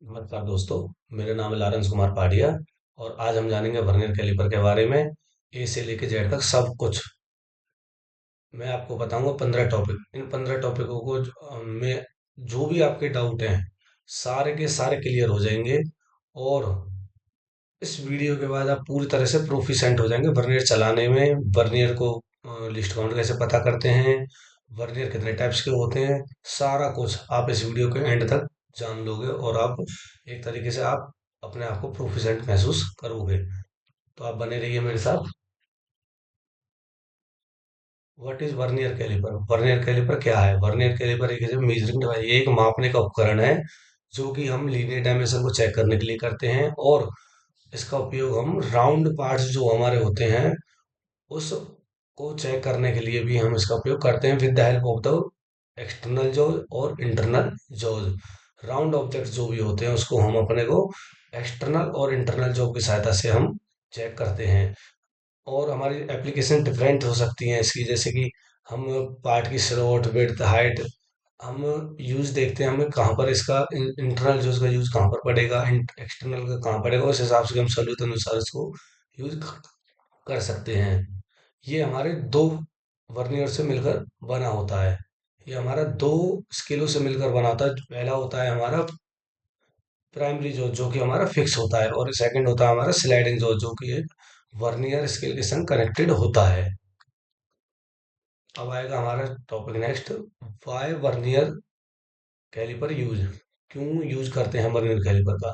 नमस्कार दोस्तों। मेरा नाम है लारेंस कुमार पाडिया। और आज हम जानेंगे वर्नियर कैलिपर के बारे में। ए से लेके जेड तक सब कुछ मैं आपको बताऊंगा। 15 टॉपिक, इन 15 टॉपिकों को में जो भी आपके डाउट हैं सारे के सारे क्लियर हो जाएंगे। और इस वीडियो के बाद आप पूरी तरह से प्रोफिशिएंट हो जाएंगे वर्नियर चलाने में। वर्नियर को लिस्ट काउंट कैसे पता करते हैं, वर्नियर कितने टाइप्स के होते हैं, सारा कुछ आप इस वीडियो के एंड तक जान लोगे। और आप एक तरीके से आप अपने आप को प्रोफिशिएंट महसूस करोगे। तो आप बने रहिए मेरे साथ। What is vernier calliper? Vernier calliper क्या है? वर्नियर कैलिपर एक मेजरिंग डिवाइस, ये एक मापने का उपकरण है जो कि हम लीनियर डायमेंशन को चेक करने के लिए करते हैं। और इसका उपयोग हम राउंड पार्ट्स जो हमारे होते हैं उसको चेक करने के लिए भी हम इसका उपयोग करते हैं with the help of the external jaws और इंटरनल जॉज। राउंड ऑब्जेक्ट जो भी होते हैं उसको हम अपने को एक्सटर्नल और इंटरनल जॉब की सहायता से हम चेक करते हैं। और हमारी एप्लीकेशन डिफरेंट हो सकती हैं इसकी, जैसे कि हम पार्ट की स्लॉट, विड्थ, हाइट, हम यूज देखते हैं हमें कहाँ पर इसका इंटरनल जो उसका यूज कहाँ पर पड़ेगा, एक्सटर्नल का कहाँ पड़ेगा, उस हिसाब से हम सॉल्यूट अनुसार इसको यूज कर सकते हैं। ये हमारे दो वर्नियर से मिलकर बना होता है। ये हमारा दो स्केलों से मिलकर बना होता है। पहला होता है हमारा प्राइमरी जो कि हमारा फिक्स होता है, और सेकंड होता है हमारा स्लाइडिंग जो कि वर्नियर स्केल के संग कनेक्टेड होता है। अब आएगा हमारा topic next, why vernier calliper use. क्यों यूज करते हैं वर्नियर कैलिपर का?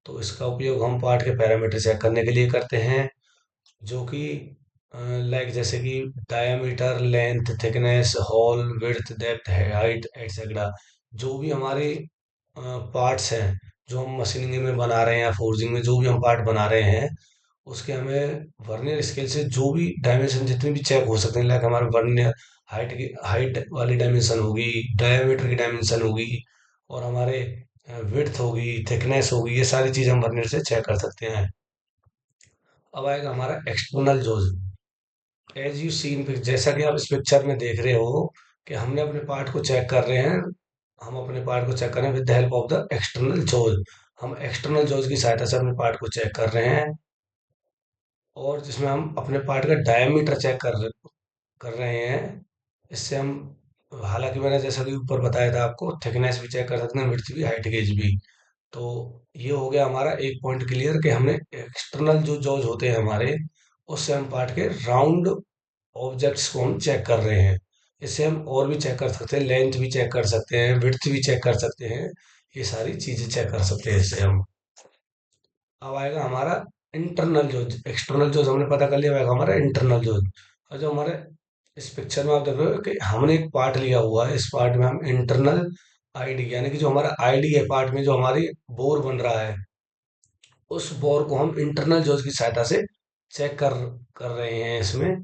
तो इसका उपयोग हम पार्ट के पैरामीटर चेक करने के लिए करते हैं, जो कि लाइक जैसे कि diameter, length, thickness, hall, width, depth, height etcetera. जो भी हमारे पार्ट्स हैं जो हम मशीनिंग में बना रहे हैं या फोर्जिंग में जो भी हम पार्ट बना रहे हैं, उसके हमें वर्नियर स्केल से जो भी डायमेंशन जितने भी चेक हो सकते हैं, लाइक हमारे वर्नियर हाइट वाली डायमेंशन होगी, डायमीटर की डायमेंशन होगी, और हमारे विड्थ होगी, थिकनेस होगी, ये सारी चीज हम वर्नियर से चेक कर सकते हैं। अब आएगा हमारा external Jose. As you seen, जैसा कि आप इस पिक्चर में देख रहे हो कि हमने अपने पार्ट को चेक कर रहे हैं। हम अपने पार्ट को चेक कर रहे हैं with the help of the external jaws. हम एक्सटर्नल जोज की सहायता से अपने पार्ट को चेक कर रहे हैं, और जिसमें हम अपने पार्ट का डायमीटर चेक कर रहे हैं। इससे हम, हालांकि मैंने जैसा कि ऊपर बताया था आपको, थिकनेस भी चेक कर सकते हैं, विड्थ भी, हाइट गेज भी। तो ये हो गया हमारा एक पॉइंट क्लियर कि हमने एक्सटर्नल जो जॉज होते हैं हमारे, उससे हम पार्ट के राउंड ऑब्जेक्ट्स को हम चेक कर रहे हैं। इससे हम और भी चेक कर सकते हैं, लेंथ भी चेक कर सकते हैं, विड्थ भी चेक कर सकते हैं, ये सारी चीजें चेक कर सकते हैं इससे हम। अब आएगा हमारा इंटरनल जोन। एक्सटर्नल जोन हमने पता कर लिया, आएगा हमारा इंटरनल जोन। और जो हमारे इस पिक्चर में आप देख रहे हो कि हमने एक पार्ट लिया हुआ है, इस पार्ट में हम इंटरनल आईडी, यानी कि जो हमारा आईडी है पार्ट में, जो हमारी बोर बन रहा है, उस बोर को हम इंटरनल जोन की सहायता से चेक कर रहे हैं इसमें।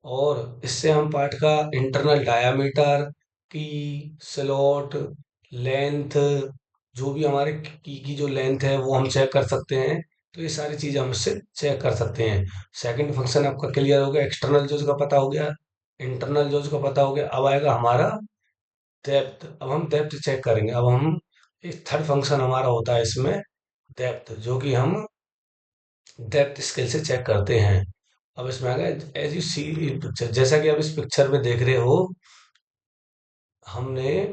और इससे हम पार्ट का इंटरनल डायामीटर, की, स्लॉट, लेंथ, जो भी हमारे की जो लेंथ है वो हम चेक कर सकते हैं। तो ये सारी चीज़ हम इससे चेक कर सकते हैं। सेकंड फंक्शन आपका क्लियर हो गया, एक्सटर्नल जोज का पता हो गया, इंटरनल जोज का पता हो गया। अब आएगा हमारा डेप्थ। अब हम डेप्थ चेक करेंगे। अब हम एक थर्ड फंक्शन हमारा होता है इसमें, डेप्थ, जो कि हम डेप्थ स्केल से चेक करते हैं। अब इसमें आ गया एज यू सी पिक्चर, जैसा कि आप इस पिक्चर में देख रहे हो, हमने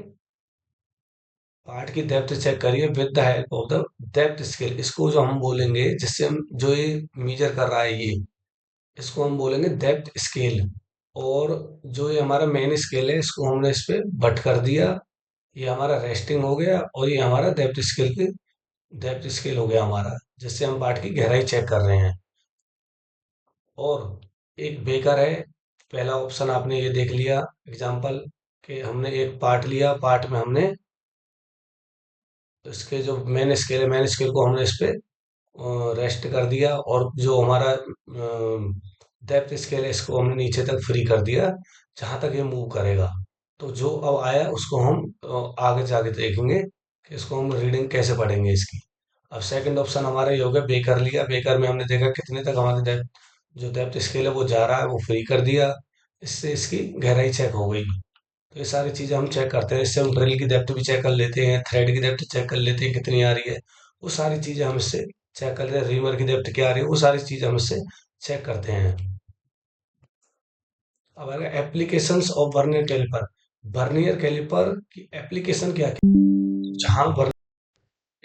पार्ट की डेप्थ चेक करी है with the help of the depth scale. इसको जो हम बोलेंगे, जिससे हम जो ये मेजर कर रहा है ये, इसको हम बोलेंगे डेप्थ स्केल। और जो ये हमारा मेन स्केल है, इसको हमने इस पे बट कर दिया। ये हमारा रेस्टिंग हो गया, और ये हमारा डेप्थ स्केल हो गया हमारा, जिससे हम पार्ट की गहराई चेक कर रहे हैं। और एक बेकर है। पहला ऑप्शन आपने ये देख लिया एग्जांपल, कि हमने एक पार्ट लिया, पार्ट में हमने इसके जो मेन स्केल है, मेन स्केल को हमने इस पे रेस्ट कर दिया, और जो हमारा डेप्थ स्केल है इसको हमने नीचे तक फ्री कर दिया, जहां तक ये मूव करेगा। तो जो अब आया उसको हम आगे जाके देखेंगे कि इसको हम रीडिंग कैसे पढ़ेंगे इसकी। अब सेकंड ऑप्शन हमारा ये हो गया, बेकर लिया, बेकर में हमने देखा कितने तक हमारे डेप्थ, जो डेप्थ स्केल है वो जा रहा है, वो फ्री कर दिया। इससे इसकी गहराई चेक हो गई। तो ये सारी चीजें हम चेक करते हैं। इससे हम ड्रिल की डेप्थ भी चेक कर लेते हैं, थ्रेड की डेप्थ चेक कर लेते हैं कितनी आ रही है। वो सारी चीजें हम इससे चेक कर लेते हैं, रीमर की डेप्थ क्या आ रही है, वो सारी चीजें हम इससे चेक करते हैं। अब आएगा applications of vernier calliper. Vernier calliper की एप्लीकेशन क्या क्या, जहां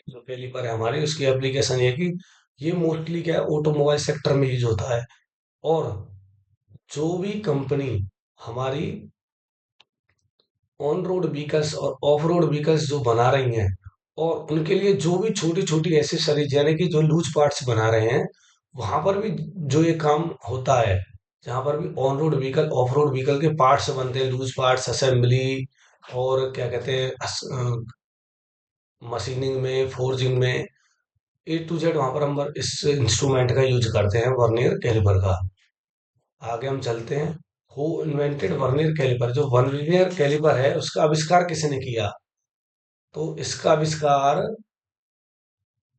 जो कैलिपर है हमारी उसकी एप्लीकेशन ये है कि ये मोस्टली क्या है, ऑटोमोबाइल सेक्टर में यूज होता है। और जो भी कंपनी हमारी ऑन रोड व्हीकल्स और ऑफ रोड व्हीकल्स जो बना रही हैं, और उनके लिए जो भी छोटी छोटी एसेसरीज यानी कि जो लूज पार्ट्स बना रहे हैं, वहां पर भी जो ये काम होता है, जहां पर भी on road vehicle of road vehicle के पार्ट्स बनते हैं, लूज पार्ट्स असेंबली और क्या कहते हैं मशीनिंग में, फोर्जिंग में, A to Z वहां पर हम इस इंस्ट्रूमेंट का यूज करते हैं, वर्नियर कैलिपर का। आगे हम चलते हैं। हु इन्वेंटेड वर्नियर कैलिपर, जो वर्नियर कैलिपर है उसका आविष्कार किसने किया? तो इसका आविष्कार,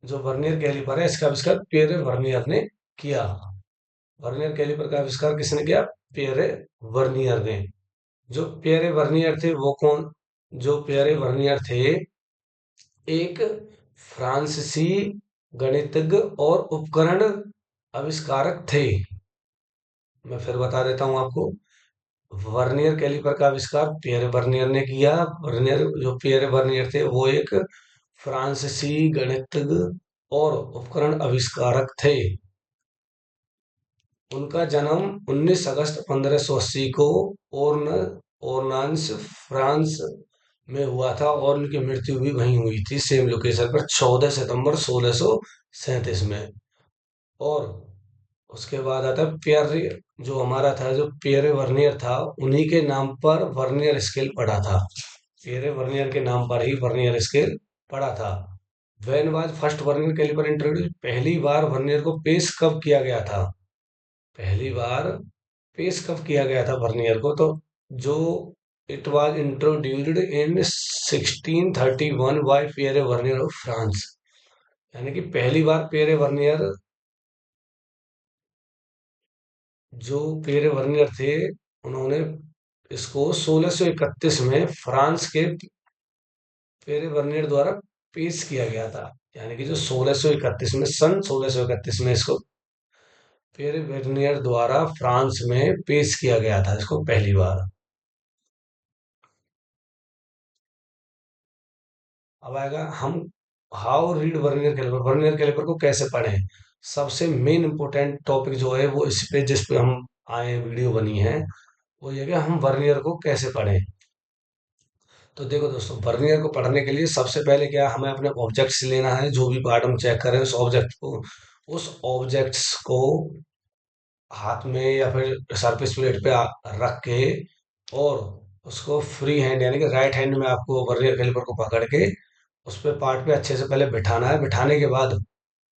जो वर्नियर कैलिपर है इसका आविष्कार पियरे वर्नियर ने किया। वर्नियर कैलिपर का आविष्कार किसने किया? पियरे वर्नियर ने। जो पियरे वर्नियर थे वो कौन? जो पियरे वर्नियर थे एक फ्रांसीसी गणितज्ञ और उपकरण आविष्कारक थे। मैं फिर बता देता हूं आपको। वर्नियर कैलिपर का आविष्कार पियरे वर्नियर ने किया। वर्नियर, जो पियरे वर्नियर थे वो एक फ्रांसीसी गणितज्ञ और उपकरण आविष्कारक थे। उनका जन्म 19 अगस्त 1580 को ओर्न ओरनान्स, फ्रांस में हुआ था, और उनकी मृत्यु भी वहीं हुई थी, सेम लोकेशन पर, 14 सितंबर 1637 में। और उसके बाद आता है पियर, जो हमारा था, जो पियरे वर्नियर था, उन्हीं के नाम पर वर्नियर स्केल पड़ा था। पियरे वर्नियर के नाम पर ही वर्नियर स्केल पड़ा था। When was first vernier calliper introduce, पहली बार वर्नियर को पेश कब किया गया था? पहली बार पेश कब किया गया था वर्नियर को? तो जो it was introduced in 1631 by Pierre Vernier of France, यानी कि पहली बार पियरे वर्नियर, जो पियरे वर्नियर थे, उन्होंने इसको 1631 में फ्रांस के पियरे वर्नियर द्वारा पेश किया गया था। यानी कि जो 1631 में, सन 1631 में इसको पियरे वर्नियर द्वारा फ्रांस में पेश किया गया था इसको पहली बार। अब आएगा हम how read vernier calliper, vernier calliper को कैसे पढ़ें। सबसे मेन इंपॉर्टेंट टॉपिक जो है वो इस पे, जिस पे हम आए वीडियो बनी है, वो ये कि हम वर्नियर को कैसे पढ़ें। तो देखो दोस्तों, वर्नियर को पढ़ने के लिए सबसे पहले क्या, हमें अपने ऑब्जेक्ट्स लेना है, जो भी पार्ट हम चेक करें उस ऑब्जेक्ट्स को हाथ में या फिर सरफेस प्लेट पे रख के, और उसको फ्री हैंड यानी कि राइट हैंड में आपको वर्नियर कैलिपर को पकड़ के उस पे पार्ट पे अच्छे से पहले बिठाना है। बिठाने के बाद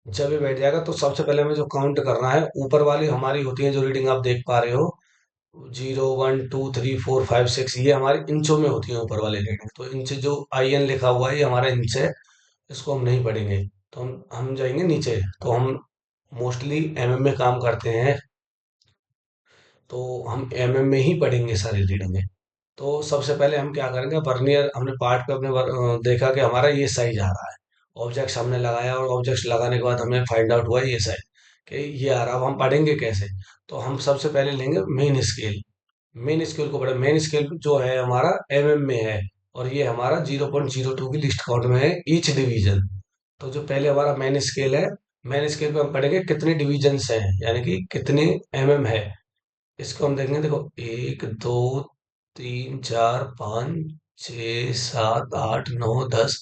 जब ये बैठ जाएगा तो सबसे पहले हमें जो काउंट करना है, ऊपर वाली हमारी होती है जो रीडिंग आप देख पा रहे हो, 0 1 2 3 4 5 6, ये हमारी इंचों में होती है ऊपर वाली रीडिंग। तो इंच जो IN लिखा हुआ है ये हमारा इंच है, इसको हम नहीं पढ़ेंगे। तो हम जाएंगे नीचे। तो हम मोस्टली MM में काम करते हैं, तो हम MM में ही पढ़ेंगे सारी रीडिंगें। तो सबसे पहले हम क्या करेंगे, वर्नियर हमने पार्ट पे अपने देखा कि हमारा ये साइज आ रहा है, ऑब्जेक्ट्स हमने लगाया, और ऑब्जेक्ट्स लगाने के बाद हमें फाइंड आउट हुआ ये साइज कि ये आ रहा। अब हम पढ़ेंगे कैसे? तो हम सबसे पहले लेंगे मेन स्केल। मेन स्केल को पढ़े, मेन स्केल जो है हमारा MM में है, और ये हमारा 0.02 की लिस्ट काउंट में है ईच डिवीजन। तो जो पहले हमारा मेन स्केल है, मेन स्केल पे हम पढ़ेंगे कितने डिवीजन्स हैं, यानी कि कितने MM है। इसको हम देखेंगे, देखो 1 2 3 4 5 6 7 8 9 10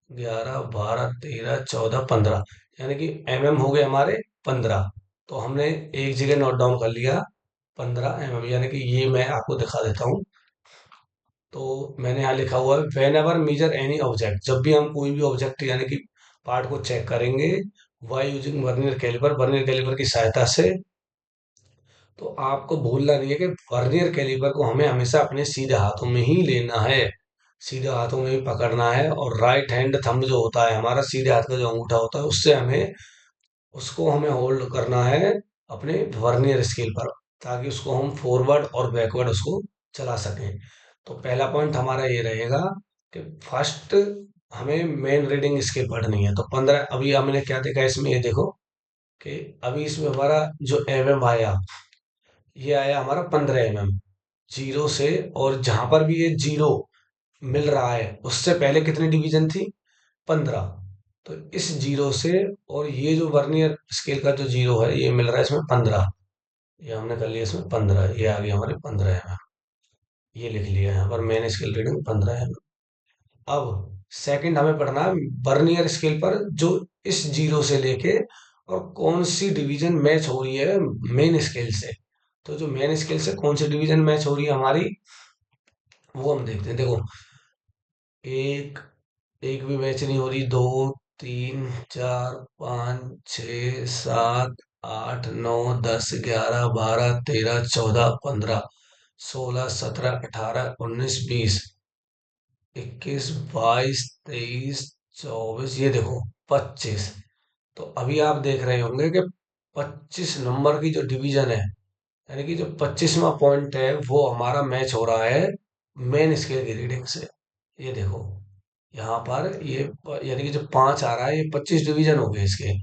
11 12 13 14 15, यानी कि MM हो गए हमारे 15। तो हमने एक जगह नोट डाउन कर लिया 15 MM, यानी कि ये मैं आपको दिखा देता हूँ। तो मैंने यहाँ लिखा हुआ है whenever measure any object, जब भी हम कोई भी ऑब्जेक्ट यानी कि पार्ट को चेक करेंगे, by using vernier calliper, vernier calliper की सहायता से, तो आपको भूलना नहीं है कि वर्नियर कैलिपर को हमें हमेशा अपने सीधे हाथों में ही लेना है, सीधे हाथों में ही पकड़ना है। और राइट हैंड थंब जो होता है हमारा, सीधे हाथ का जो अंगूठा होता है, उससे हमें उसको हमें होल्ड करना है अपने वर्नियर स्केल पर, ताकि उसको हम फॉरवर्ड और बैकवर्ड उसको चला सकें। तो पहला पॉइंट हमारा ये रहेगा कि फर्स्ट हमें मेन रीडिंग इसकी पढ़नी है। तो 15 अभी हमने क्या देखा इसमें, ये देखो कि अभी इसमें हमारा जो एम आया, ये आया हमारा 15 जीरो से। और जहां पर भी ये जीरो मिल रहा है उससे पहले कितनी डिवीजन थी, 15। तो इस जीरो से और ये जो वर्नियर स्केल का जो जीरो है ये मिल रहा है इसमें 15। ये हमने कर लिया इसमें 15, ये आ गया हमारे 15 ये लिख लिया यहाँ पर मेन स्केल रीडिंग 15 है। अब सेकंड हमें पढ़ना है वर्नियर स्केल पर जो इस जीरो से लेके और कौन सी डिवीजन मैच हो रही है मेन स्केल से। तो जो मेन स्केल से कौन सी डिवीजन मैच हो रही है हमारी, वो हम देखते हैं। देखो, एक एक भी मैच नहीं हो रही, दो, तीन, चार, पाँच, छ, सात, आठ, नौ, 10, 11, 12, 13, 14, 15, 16, 17, 18, 19, 20, 21, 22, 23, 24, ये देखो 25। तो अभी आप देख रहे होंगे कि 25 नंबर की जो डिवीजन है, यानी कि जो 25वां पॉइंट है वो हमारा मैच हो रहा है मेन स्केल की रीडिंग से। ये देखो यहाँ पर ये यानी कि जो 5 आ रहा है ये 25 डिवीजन हो गए इसके,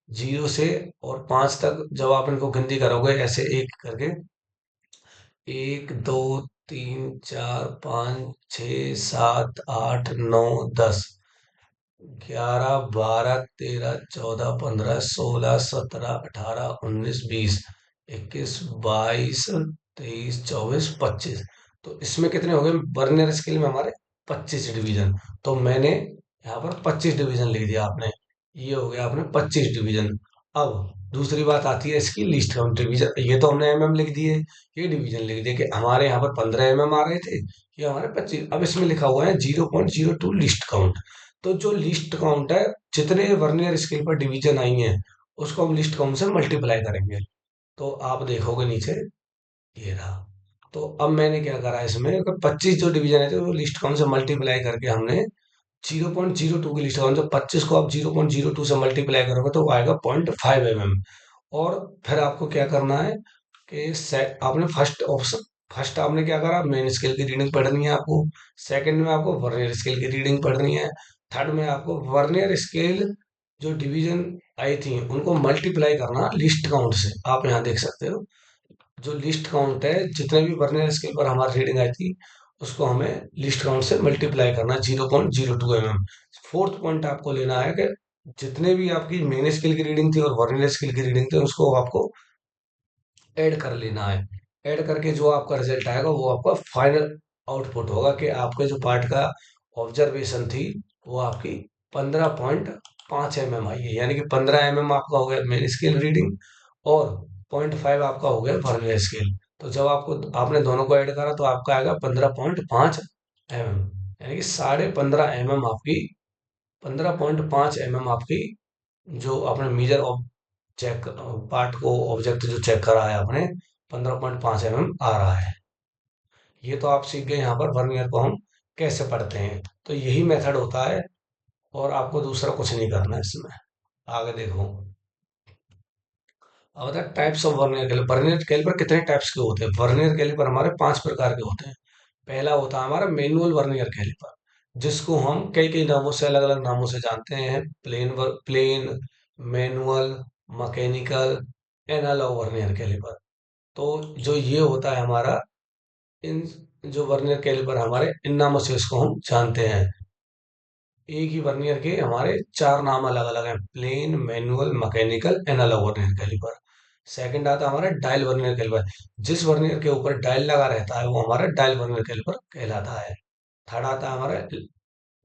जीरो से और 5 तक जब आप इनको गिनती करोगे ऐसे एक करके, एक, दो, तीन, चार, पाँच, छ, सात, आठ, नौ, 10, 11, 12, 13, 14, 15, 16, 17, 18, 19, 20, 21, 22, 23, 24, 25। तो इसमें कितने हो गए बर्नर स्केल में हमारे, 25 डिवीजन। तो मैंने यहाँ पर 25 डिवीजन लिख दिया आपने, ये हो गया आपने 25 डिवीजन। अब दूसरी बात आती है इसकी लिस्ट काउंट डिवीजन। ये तो हमने एमएम लिख दिए, ये डिवीजन लिख दिए कि हमारे यहाँ पर 15 आ रहे थे, ये हमारे 25। अब इसमें लिखा हुआ है 0.02 लिस्ट काउंट। तो जो लिस्ट काउंट है, जितने वर्नियर स्केल पर डिवीजन आई हैं उसको हम लिस्ट काउंट से मल्टीप्लाई करेंगे। तो आप देखोगे नीचे ये रहा। तो अब मैंने क्या करा इसमें, 25 जो डिवीजन है तो वो लिस्ट काउंट से मल्टीप्लाई करके हमने 0.02 की लिस्ट काउंट, जब 25 को आप 0.02 से मल्टीप्लाई करोगे तो वो आएगा 0.5 और फिर आपको क्या करना है कि आपने फर्स्ट ऑप्शन, फर्स्ट आपने क्या करा, मेन स्केल की रीडिंग पढ़नी है आपको। सेकंड में आपको वर्नियर स्केल की रीडिंग पढ़नी है। थर्ड में आपको वर्नियर स्केल जो डिवीजन आई थी उनको मल्टीप्लाई करना लिस्ट काउंट से। आप यहाँ देख सकते हो जो लिस्ट काउंट है, जितने भी वर्नियर स्केल पर हमारी रीडिंग आई थी उसको हमें लिस्ट काउंट से मल्टीप्लाई करना 0.02 फोर्थ पॉइंट आपको लेना है कि जितने भी आपकी मेन स्केल की रीडिंग थी और वर्नियर स्केल की रीडिंग थी उसको आपको ऐड कर लेना है। ऐड करके जो आपका रिजल्ट आएगा वो आपका फाइनल आउटपुट होगा कि आपके जो पार्ट का ऑब्जर्वेशन थी वो आपकी 15.5 आई है। यानी कि 15 आपका हो गया मेन स्केल रीडिंग और 0.5 आपका हो गया वर्नियर स्केल। तो जब आपको आपने दोनों को ऐड करा तो आपका आएगा 15.5 यानी कि 15.5 आपकी 15.5 आपकी जो आपने मेजर चेक पार्ट को ऑब्जेक्ट जो चेक करा है आपने, 15.5 आ रहा है। ये तो आप सीख गए यहाँ पर वर्नियर को हम कैसे पढ़ते हैं। तो यही मेथड होता है और आपको दूसरा कुछ नहीं करना है इसमें। आगे देखो, अब बता types of vernier calliper. Vernier calliper कितने टाइप्स के होते हैं, वर्नियर कैलिपर हमारे 5 प्रकार के होते हैं। पहला होता है हमारा मैनुअल वर्नियर कैलिपर, जिसको हम कई कई नामों से अलग अलग नामों से जानते हैं। Plain, manual, mechanical, analogue vernier calliper. तो जो ये होता है हमारा, इन जो वर्नियर कैलिपर हमारे इन नामों से इसको हम जानते हैं। एक ही वर्नियर के हमारे 4 नाम अलग अलग हैं, plain, manual, mechanical, analogue vernier calliper. Second आता है हमारा डायल वर्नियर कैलिपर, जिस वर्नियर के ऊपर डायल लगा रहता है वो हमारा डायल वर्नियर कैलिपर कहलाता है। थर्ड आता है हमारा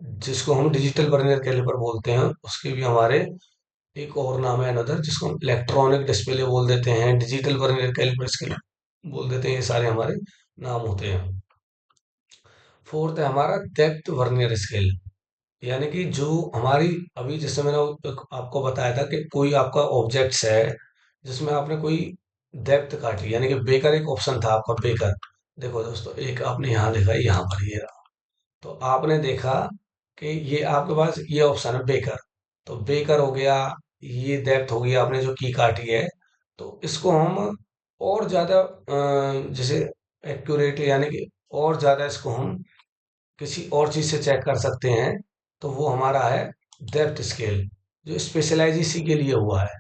जिसको हम डिजिटल वर्नियर कैलिपर बोलते हैं, उसके भी हमारे एक और नाम है अनदर, जिसको हम इलेक्ट्रॉनिक डिस्प्ले बोल देते हैं, डिजिटल वर्नियर कैलिपर इसके बोल देते हैं। ये सारे हमारे नाम होते हैं। फोर्थ है हमारा डेप्थ वर्नियर स्केल, यानी कि जो हमारी अभी जैसे मैंने आपको बताया था कि कोई आपका ऑब्जेक्ट्स है जिसमें आपने कोई डेप्थ काटी, यानी कि बेकर एक ऑप्शन था आपका बेकर। देखो दोस्तों, एक आपने यहाँ देखा, यहाँ पर ये रहा। तो आपने देखा कि ये आपके पास ये ऑप्शन है बेकर। तो बेकर हो गया, ये डेप्थ हो गई आपने जो की काटी है। तो इसको हम और ज्यादा जैसे एक्यूरेट यानी कि और ज़्यादा इसको हम किसी और चीज़ से चेक कर सकते हैं, तो वो हमारा है डेप्थ स्केल, जो स्पेशलाइज इसी के लिए हुआ है।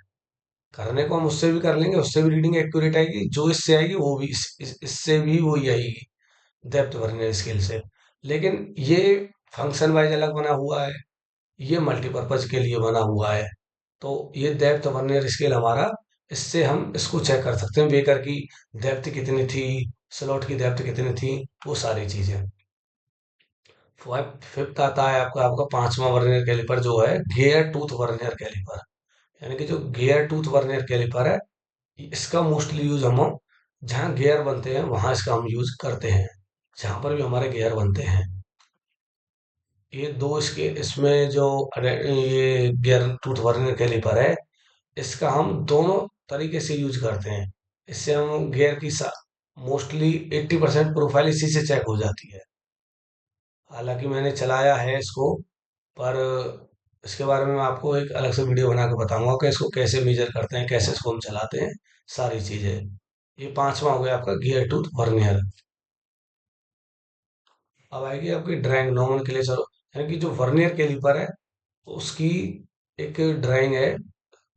करने को हम उससे भी कर लेंगे, उससे भी रीडिंग एक्यूरेट आएगी, जो इससे आएगी वो भी इससे भी वही आएगी, डेप्थ वर्नियर स्केल से। लेकिन ये फंक्शन वाइज अलग बना हुआ है, ये मल्टीपर्पज के लिए बना हुआ है। तो ये डेप्थ वर्नियर स्केल हमारा, इससे हम इसको चेक कर सकते हैं बेकर की डेप्थ कितनी थी, स्लॉट की डेप्थ कितनी थी, वो सारी चीजें। फिफ्थ आता है आपका आपका पांचवा वर्नियर कैलिपर, जो है गियर टूथ वर्नियर कैलिपर। यानी कि जो गियर टूथ वर्नियर कैलिपर है, इसका मोस्टली यूज हम जहाँ गियर बनते हैं वहां इसका हम यूज करते हैं, जहां पर भी हमारे गियर बनते हैं। ये दो इसके इसमें जो ये गियर टूथ वर्नियर कैलिपर है, इसका हम दोनों तरीके से यूज करते हैं। इससे हम गियर की मोस्टली 80% प्रोफाइल इसी से चेक हो जाती है। हालांकि मैंने चलाया है इसको, पर इसके बारे में मैं आपको एक अलग से वीडियो बना के बताऊंगा कि इसको कैसे मेजर करते हैं, कैसे इसको हम चलाते हैं, सारी चीजें। ये पांचवा हो गया आपका गियर टूथ वर्नियर। अब आएगी आपकी ड्राइंग नॉर्मल के लिए, चलो। यानी कि जो वर्नियर कैलिपर है उसकी एक ड्राइंग है,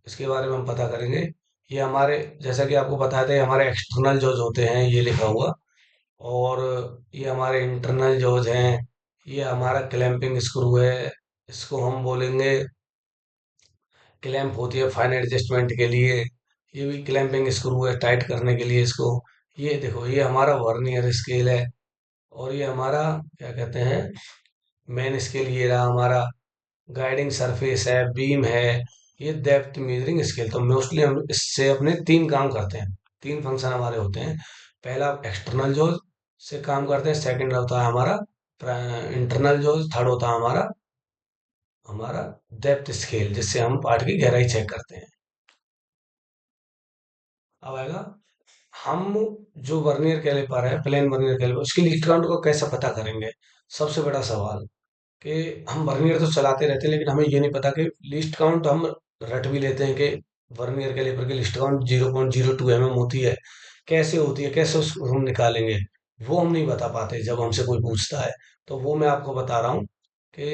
इसके बारे में हम पता करेंगे। ये हमारे, जैसा कि आपको बताया था, ये हमारे एक्सटर्नल जॉज होते हैं, ये लिखा हुआ। और ये हमारे इंटरनल जॉज हैं। ये हमारा क्लैंपिंग स्क्रू है, इसको हम बोलेंगे क्लैंप होती है फाइन एडजस्टमेंट के लिए। ये भी क्लैंपिंग स्क्रू है टाइट करने के लिए इसको। ये देखो, ये हमारा वर्नियर स्केल है। और ये हमारा क्या कहते हैं, मेन स्केल ये रहा हमारा। गाइडिंग सरफेस है, बीम है। ये डेप्थ मेजरिंग स्केल, तो मोस्टली हम इससे अपने तीन काम करते हैं, तीन फंक्शन हमारे होते हैं। पहला एक्सटर्नल जोन से काम करते हैं, सेकंड होता है हमारा इंटरनल जोन, थर्ड होता है हमारा हमारा डेप्थ स्केल, जिससे हम पार्ट की गहराई चेक करते हैं। अब आएगा, हम जो वर्नियर कैलिपर है, प्लेन वर्नियर कैलिपर, उसकी लीस्ट काउंट को कैसे पता करेंगे? सबसे बड़ा सवाल कि हम वर्नियर तो चलाते रहते हैं, लेकिन हमें ये नहीं पता कि लीस्ट काउंट हम रट भी लेते हैं कि वर्नियर कैलिपर की लीस्ट काउंट 0.02 mm होती है। कैसे होती है, कैसे उसको हम निकालेंगे, वो हम नहीं बता पाते जब हमसे कोई पूछता है। तो वो मैं आपको बता रहा हूँ कि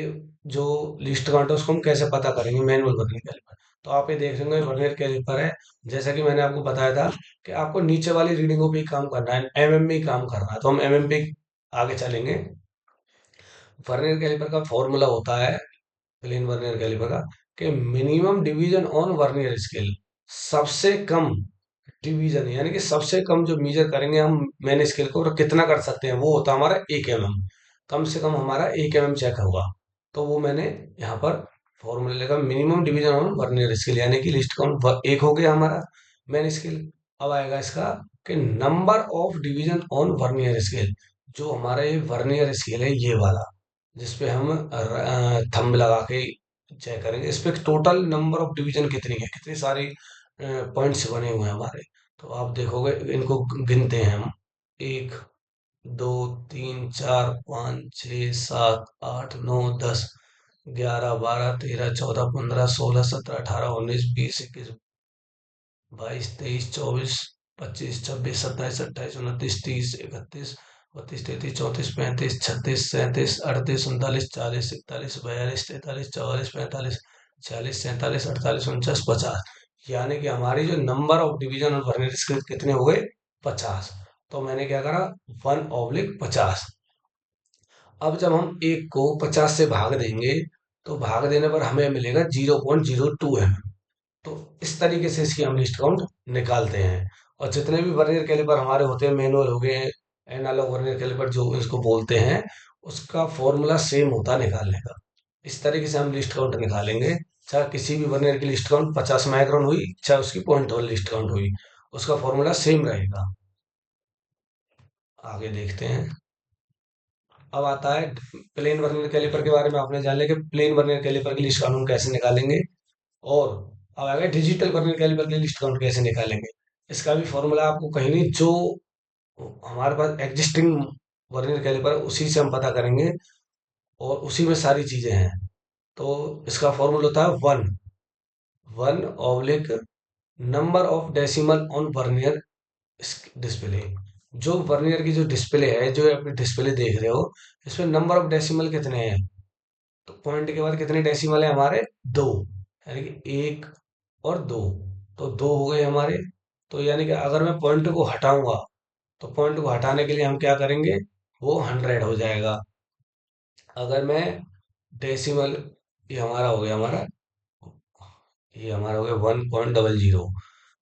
जो लीस्ट काउंट है उसको हम कैसे पता करेंगे मैनुअल वर्नियर कैलिपर। तो आप ये देख रहे हो वर्नियर कैलिपर है, जैसा कि मैंने आपको बताया था कि आपको नीचे वाली रीडिंगों पे ही काम करना है, एमएम में ही काम करना है, तो हम एमएम पे आगे चलेंगे। वर्नियर कैलिपर का फॉर्मूला होता है, प्लेन वर्नियर कैलिपर का, कि minimum division on vernier scale. सबसे कम डिवीजन, यानी कि सबसे कम जो मेजर करेंगे हम मेन स्केल को, और कितना कर सकते हैं, वो होता है हमारा 1 mm। कम से कम हमारा 1 mm चेक होगा। तो वो मैंने यहाँ पर फॉर्मूला लिखा, minimum division on vernier scale, यानी कि लिस्ट काउंट एक हो गया हमारा मेन स्केल। अब आएगा इसका कि number of division on vernier scale. जो हमारा ये वर्नियर स्केल है, ये वाला, जिसपे हम थंब लगा के चेक करेंगे, इस पे टोटल नंबर ऑफ डिवीजन कितनी है, कितने सारे पॉइंट्स बने हुए हैं हमारे। तो आप देखोगे, इनको गिनते हैं हम। एक, दो, तीन, चार, पाँच, छः, सात, आठ, नौ, 10, 11, 12, 13, 14, 15, 16, 17, 18, 19, 20, 21, 22, 23, 24, 25, 26, 27, 28, 29, 30, 31, 32, 33, 34, 35, 36, 37, 38, 39, 40, 41, 42, 43, 44, 45, 46, 47, 48, 49, 50। यानी कि हमारी जो नंबर ऑफ डिवीजन और वर्नियर स्केल कितने हो गए? 50। तो मैंने क्या करा, 1/50। अब जब हम एक को 50 से भाग देंगे, तो भाग देने पर हमें मिलेगा 0.02 mm। तो इस तरीके से इसकी हम लिस्ट काउंट निकालते हैं। और जितने भी वर्नियर कैलिपर हमारे होते हैं, मैनुअल हो गए, एनालॉग वर्नियर कैलिपर जो इसको बोलते हैं, उसका फॉर्मूला सेम होता है निकालने का। इस तरीके से हम लिस्ट काउंट निकालेंगे। चाहे किसी भी वर्नियर की लिस्ट काउंट 50 माइक्रोन हुई, चाहे उसकी पॉइंट वन लिस्ट काउंट हुई, उसका फॉर्मूला सेम रहेगा। आगे देखते हैं। अब आता है प्लेन वर्नियर कैलिपर के बारे में। आपने जान लिया कि प्लेन वर्नियर कैलिपर की लिस्ट काउंट हम कैसे निकालेंगे। और अब आगे डिजिटल वर्नियर कैलिपर की लिस्ट काउंट कैसे निकालेंगे। इसका भी फॉर्मूला आपको कहीं नहीं, जो हमारे पास एग्जिस्टिंग वर्नियर कैलिपर है उसी से हम पता करेंगे, और उसी में सारी चीजें हैं। तो इसका फॉर्मूला होता है 1 oblique number of decimal on vernier display. जो वर्नियर की जो डिस्प्ले है, जो आप डिस्प्ले देख रहे हो, इसमें नंबर ऑफ डेसिमल कितने हैं? तो पॉइंट के बाद कितने डेसिमल है हमारे? दो। यानी कि एक और दो, तो दो हो गए हमारे। तो यानी कि अगर मैं पॉइंट को हटाऊंगा, तो पॉइंट को हटाने के लिए हम क्या करेंगे? वो 100 हो जाएगा। अगर मैं डेसिमल, ये हमारा हो गया हमारा, ये हमारा हो गया 1.00।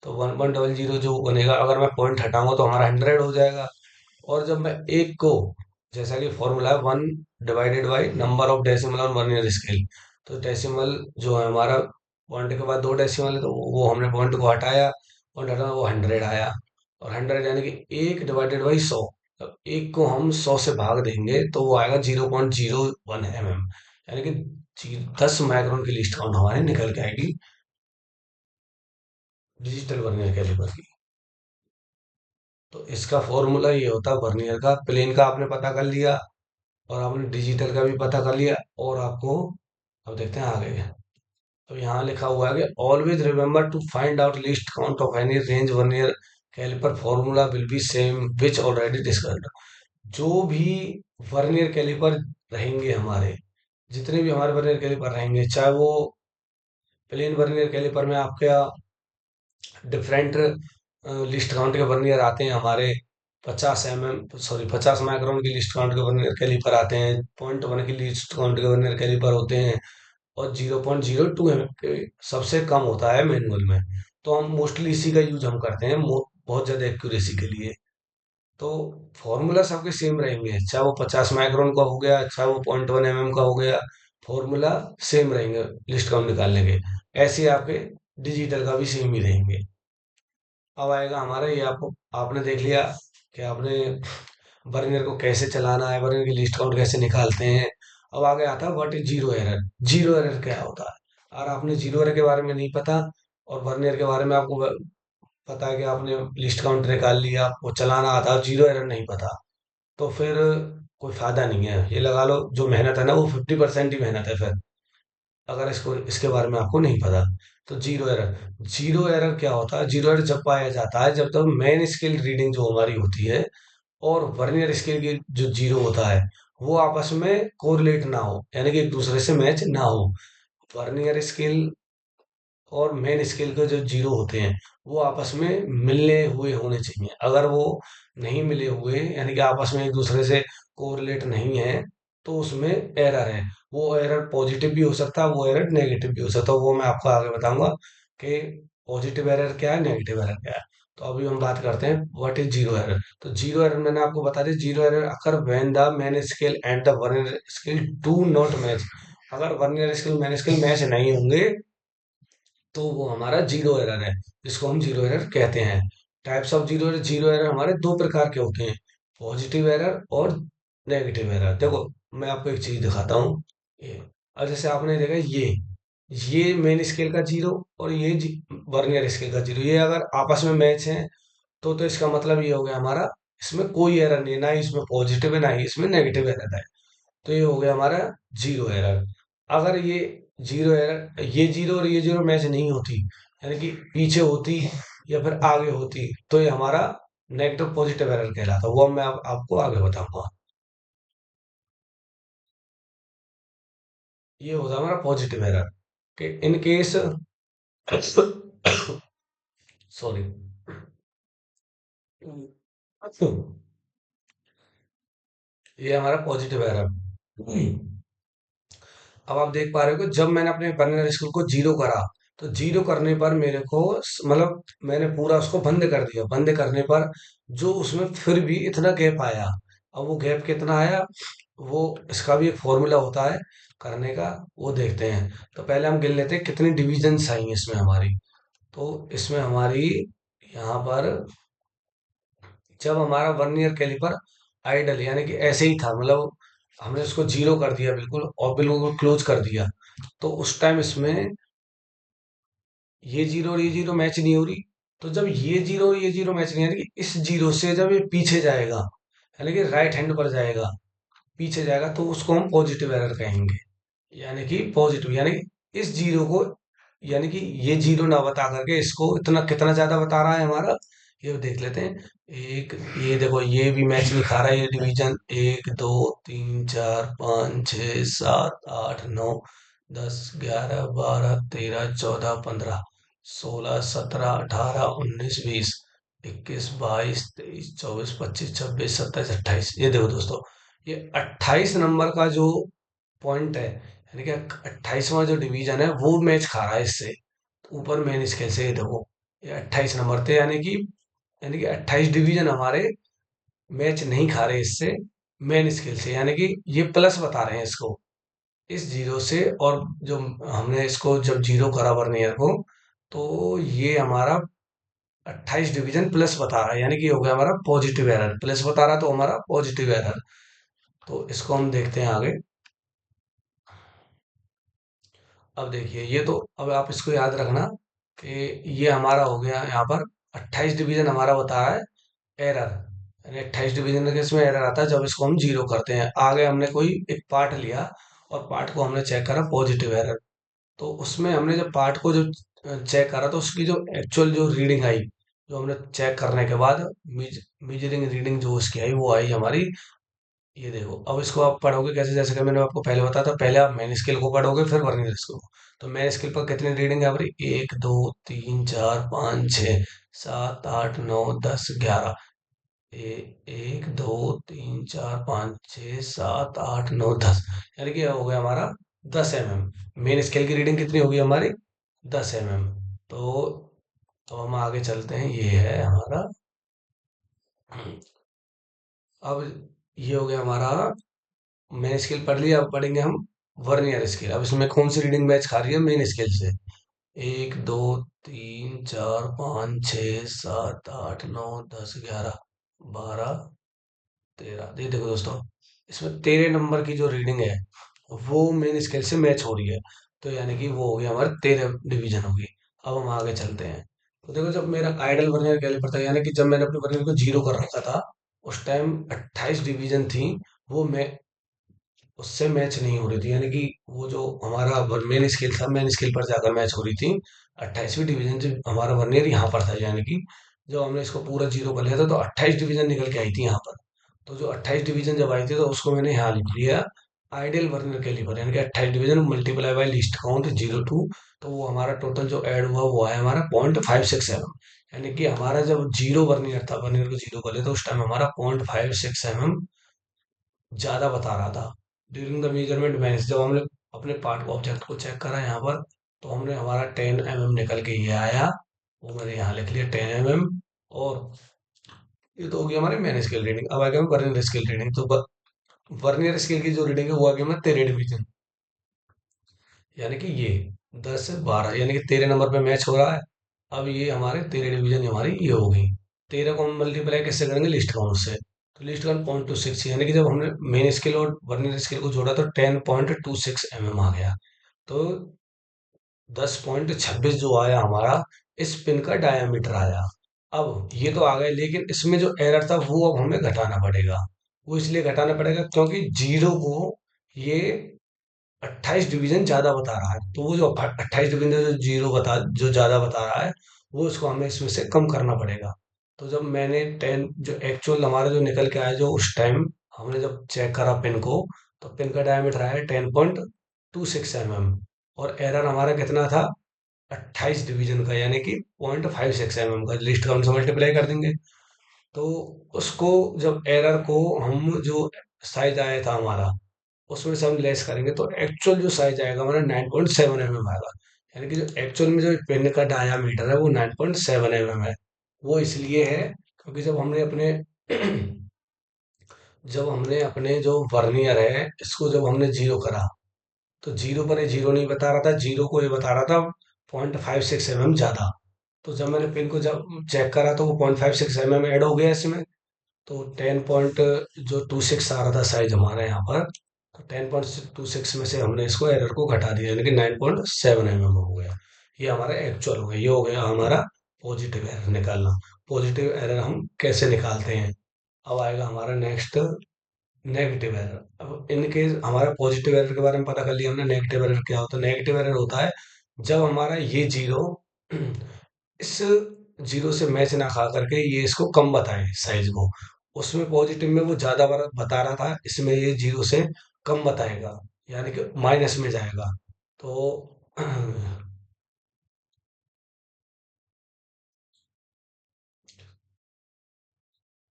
तो 1.00 जो बनेगा, अगर मैं पॉइंट हटाऊंगा तो हमारा 100 हो जाएगा। और जब मैं एक को, जैसा कि फॉर्मूला है 1 divided by number of decimal on vernier scale, तो डेसिमल जो है हमारा, पॉइंट के बाद दो डेसिमल है, तो वो हमने पॉइंट को हटाया, पॉइंट हटाया, वो 100 आया। और 100 यानी कि 1 डिवाइडेड बाई 100। तो एक को हम 100 से भाग देंगे तो वो आएगा 0.01 mm। यानी कि 10 माइक्रोन की लिस्ट काउंट हमारी निकल के आएगी डिजिटल वर्नियर कैलिपर की। तो इसका फॉर्मूला ये होता है वर्नियर का। प्लेन का आपने पता कर लिया, और आपने डिजिटल का भी पता कर लिया, और आपको अब देखते हैं आगे। तो यहाँ लिखा हुआ है कि always remember to find out least count of any range vernier calliper formula will be same which already discussed. जो भी वर्नियर कैलिपर रहेंगे हमारे, जितने भी हमारे वर्नियर कैलिपर रहेंगे, चाहे वो प्लेन वर्नियर कैलिपर में आपके डिफरेंट लिस्ट काउंट के वर्नियर आते हैं हमारे, 50 माइक्रोन की लिस्ट काउंट के वर्नियर कैलिपर आते हैं, 0.1 की लिस्ट काउंट के वर्नियर कैलिपर होते हैं, और 0.02 के सबसे कम होता है मैनुअल में। तो हम मोस्टली इसी का यूज हम करते हैं बहुत ज्यादा एक्यूरेसी के लिए। तो फॉर्मूला सबके सेम रहेंगे, चाहे वो 50 माइक्रोन का हो गया, चाहे वो 0.1 mm का हो गया, फॉर्मूला सेम रहेंगे लिस्ट काउंट निकालने के। ऐसे आपके डिजिटल का भी सेम ही रहेंगे। अब आएगा हमारा ये, आपको आपने देख लिया कि आपने बर्नर को कैसे चलाना है, बर्नर की लिस्ट काउंट कैसे निकालते हैं। अब आगे आता है what is zero error. Zero error क्या होता है? और आपने जीरो एरर के बारे में नहीं पता, और बर्नर के बारे में आपको पता है कि आपने लिस्ट काउंट निकाल लिया, आपको चलाना आता, जीरो एरर नहीं पता, तो फिर कोई फायदा नहीं है। ये लगा लो जो मेहनत है ना, वो 50% ही मेहनत है फिर, अगर इसको इसके बारे में आपको नहीं पता। तो जीरो एरर, जीरो एरर क्या होता है? जीरो एरर जब पाया जाता है जब तक मेन स्केल रीडिंग जो हमारी होती है और वर्नियर स्केल की जो जीरो होता है, वो आपस में कोरिलेट ना हो, यानी कि एक दूसरे से मैच ना हो। वर्नियर स्केल और मेन स्केल के जो जीरो होते हैं, वो आपस में मिलने हुए होने चाहिए। अगर वो नहीं मिले हुए, यानी कि आपस में एक दूसरे से कोरिलेट नहीं है, तो उसमें एरर है। वो एरर पॉजिटिव भी हो सकता है, वो एरर नेगेटिव भी हो सकता है। वो मैं आपको आगे बताऊंगा कि पॉजिटिव एरर क्या है, नेगेटिव एरर क्या है। तो अभी हम बात करते हैं व्हाट इज जीरो एरर। तो जीरो एरर मैंने आपको बता दिया, zero error occur when the main scale and the vernier scale do not match. अगर vernier scale main scale match नहीं होंगे, तो वो हमारा जीरो एरर है, जिसको हम जीरो एरर कहते हैं। Types of zero error, zero error हमारे दो प्रकार के होते हैं, पॉजिटिव एरर और नेगेटिव एरर। देखो मैं आपको एक चीज दिखाता हूँ। ये, और जैसे आपने देखा ये मेन स्केल का जीरो, और ये वर्नियर स्केल का जीरो, ये अगर आपस में मैच है, तो इसका मतलब ये हो गया हमारा, इसमें कोई एरर नहीं है, ना ही इसमें पॉजिटिव है ना ही इसमें नेगेटिव एरर है। तो ये हो गया हमारा जीरो एरर। अगर ये जीरो एरर, ये जीरो और ये जीरो मैच नहीं होती, यानी कि पीछे होती या फिर आगे होती, तो ये हमारा नेगेटिव पॉजिटिव एरर कहलाता। वो मैं आपको आगे बताऊंगा। ये होता है हमारा पॉजिटिव एरर कि इन केस सॉरी, ये हमारा पॉजिटिव एरर। अब आप देख पा रहे हो कि जब मैंने अपने बर्नर स्कूल को जीरो करा, तो जीरो करने पर मेरे को मतलब मैंने पूरा उसको बंद कर दिया। बंद करने पर जो उसमें फिर भी इतना गैप आया, अब वो गैप कितना आया, वो इसका भी एक फॉर्मूला होता है करने का, वो देखते हैं। तो पहले हम गिन लेते हैं कितनी डिविजन्स आई हैं इसमें हमारी। तो इसमें हमारी यहाँ पर, जब हमारा वर्नियर कैलिपर आइडल यानी कि ऐसे ही था, मतलब हमने उसको जीरो कर दिया बिल्कुल, और बिल्कुल क्लोज कर दिया, तो उस टाइम इसमें ये जीरो और ये जीरो मैच नहीं हो रही। तो जब ये जीरो और ये जीरो मैच नहीं, यानी कि इस जीरो से जब ये पीछे जाएगा, यानी कि राइट हैंड पर जाएगा, पीछे जाएगा, तो उसको हम पॉजिटिव एरर कहेंगे। यानी कि पॉजिटिव, यानी कि इस जीरो को, यानी कि ये जीरो ना बता करके इसको इतना कितना ज्यादा बता रहा है हमारा, ये देख लेते हैं। एक, ये देखो ये भी मैच नहीं खा रहा है, ये डिवीजन 1 2 3 4 5 6 7 8 9 10 11 12 13 14 15 16 17 18 19 20 21 22 23 24 25 26 27 ये देखो दोस्तों, ये 28 नंबर का जो पॉइंट है, यानी कि 28वां जो डिवीजन है वो मैच खा रहा है इससे। ऊपर मेन स्केल से ये देखो, ये 28 नंबर थे, यानी कि 28 डिवीजन हमारे मैच नहीं खा रहे इससे, मेन स्केल से, यानी कि ये प्लस बता रहे हैं इसको, इस जीरो से। और जो हमने इसको जब जीरो करा वर्नियर को, तो ये हमारा 28 डिवीजन प्लस बता रहा है, यानी कि ये हो गया हमारा पॉजिटिव एरर, प्लस बता रहा तो हमारा पॉजिटिव एरर। तो इसको हम देखते हैं आगे। अब देखिए ये तो, अब आप इसको याद रखना कि ये हमारा हो गया यहाँ पर 28 डिवीजन हमारा बता रहा है एरर, यानी 28 डिवीजन के इसमें एरर आता है जब इसको हम जीरो करते हैं। आगे हमने कोई एक पार्ट लिया और पार्ट को हमने चेक करा पॉजिटिव एरर, तो उसमें हमने जब पार्ट को जो चेक करा तो उसकी जो एक्चुअल जो रीडिंग आई, जो हमने चेक करने के बाद मीजरिंग रीडिंग जो उसकी आई वो आई हमारी, ये देखो। अब इसको आप पढ़ोगे कैसे, जैसे कि मैंने आपको पहले बताया था, पहले आप मेन स्केल को पढ़ोगे फिर वर्नियर स्केल को। तो मेन स्केल पर कितनी रीडिंग है हमारी, 1 2 3 4 5 6 7 8 9 10 11, 1 2 3 4 5 6 7 8 9 10, यानी कि ये हो गया हमारा 10 mm। मेन स्केल की रीडिंग कितनी होगी हमारी, 10 mm। तो अब हम आगे चलते हैं, ये है हमारा। अब ये हो गया हमारा मेन स्केल पढ़ लिया, अब पढ़ेंगे हम वर्नियर स्केल। अब इसमें कौन सी रीडिंग मैच खा रही है मेन स्केल से, 1 2 3 4 5 6 7 8 9 10 11 12 13, ये देखो दोस्तों, इसमें 13 नंबर की जो रीडिंग है वो मेन स्केल से मैच हो रही है। तो यानी कि वो हो गया हमारे 13 डिवीजन होगी। अब हम आगे चलते हैं। तो देखो, जब मेरा आइडल वर्नियर कैलिपर था, यानी कि जब मैंने अपने वर्नियर को जीरो कर रखा था, उस टाइम 28 डिवीजन थी, वो मैं उससे मैच नहीं हो रही थी, यानी कि वो जो हमारा मेन स्केल था, मेन स्केल पर जाकर मैच हो रही थी। 28वीं डिवीजन से हमारा वर्नियर यहाँ पर था, यानी कि जब हमने इसको पूरा जीरो कर लिया था तो 28 डिवीजन निकल के आई थी यहाँ पर। तो जो 28 डिवीजन जब आई थी तो उसको मैंने यहाँ लिख लिया आइडियल वर्नियर कैलिपर, यानी कि 28 division multiply by least count 0 2। तो वो हमारा टोटल जो ऐड हुआ वो है हमारा 0.56 mm, यानी कि हमारा जब जीरो वर्नियर था, वर्नियर को जीरो कर लिया तो उस टाइम हमारा 0.56 mm ज्यादा बता रहा था। ड्यूरिंग द मेजरमेंट मैनेज, जब हमने अपने पार्ट को ऑब्जेक्ट को चेक करा यहाँ पर, तो हमने हमारा 10 mm निकल के ये आया, वो मैंने यहाँ लिख लिया 10 mm। और ये तो हो गया हमारे मैन स्केल रीडिंग। अब आ गया वर्नियर स्केल रीडिंग। तो वर्नियर स्केल की जो रीडिंग है वो आ गया हमारा 13 डिवीजन, यानी कि ये 10 12, यानी कि 13 नंबर पे मैच हो रहा है। अब ये हमारे 13 डिवीजन हमारी ये हो गई। 13 को हम मल्टीप्लाई कैसे करेंगे, लिस्ट काउंट से। तो लिस्ट काउंट 0.26, यानी कि जब हमने मेन स्केल और वर्नियर स्केल को जोड़ा तो 10.26 mm आ गया। तो 10.26 जो आया हमारा, इस पिन का डायामीटर आया। अब ये तो आ गए, लेकिन इसमें जो एरर था वो अब हमें घटाना पड़ेगा। वो इसलिए घटाना पड़ेगा क्योंकि जीरो को ये 28 डिवीजन ज्यादा बता रहा है, तो वो जो 28 डिवीजन जो जीरो बता, जो ज्यादा बता रहा है, वो उसको हमें इसमें से कम करना पड़ेगा। तो जब मैंने 10 जो एक्चुअल हमारा जो निकल के आया, जो उस टाइम हमने जब चेक करा पिन को, तो पिन का डायमीटर आया 10.26 mm, और एरर हमारा कितना था, 28 डिवीजन का, यानी कि 0.56 mm का। लिस्ट का हम मल्टीप्लाई कर देंगे, तो उसको जब एरर को हम जो साइज आया था हमारा, उसमें से हम लेस करेंगे तो एक्चुअल जो साइज आएगा हमारा 9.7 mm आएगा। यानी कि जो एक्चुअल में जो पेन का डायामीटर है वो 9.7 mm है। वो इसलिए है क्योंकि जब हमने अपने जो वर्नियर है इसको जब हमने जीरो करा, तो जीरो पर ये जीरो नहीं बता रहा था, जीरो को ये बता रहा था 0.56 mm ज्यादा। तो जब मैंने पिन को जब चेक करा तो वो 0.56 mm ऐड हो गया इसमें। तो 10.26 आ रहा था साइज हमारा यहाँ पर, तो 10.26 में से हमने इसको एरर को घटा दिया, यानी कि 9.7 mm हो गया। ये हमारा एक्चुअल हो गया, ये हो गया हमारा पॉजिटिव एरर निकालना। पॉजिटिव एरर हम कैसे निकालते हैं, अब आएगा हमारा नेक्स्ट नेगेटिव एरर। अब इन केस हमारा पॉजिटिव एरर के बारे में पता कर लिया हमने, नेगेटिव एरर क्या होता है। नेगेटिव एरर होता है जब हमारा ये जीरो इस जीरो से मैच ना खा करके ये इसको कम बताए साइज को। उसमें पॉजिटिव में वो ज्यादा बता रहा था, इसमें ये जीरो से कम बताएगा, यानी कि माइनस में जाएगा। तो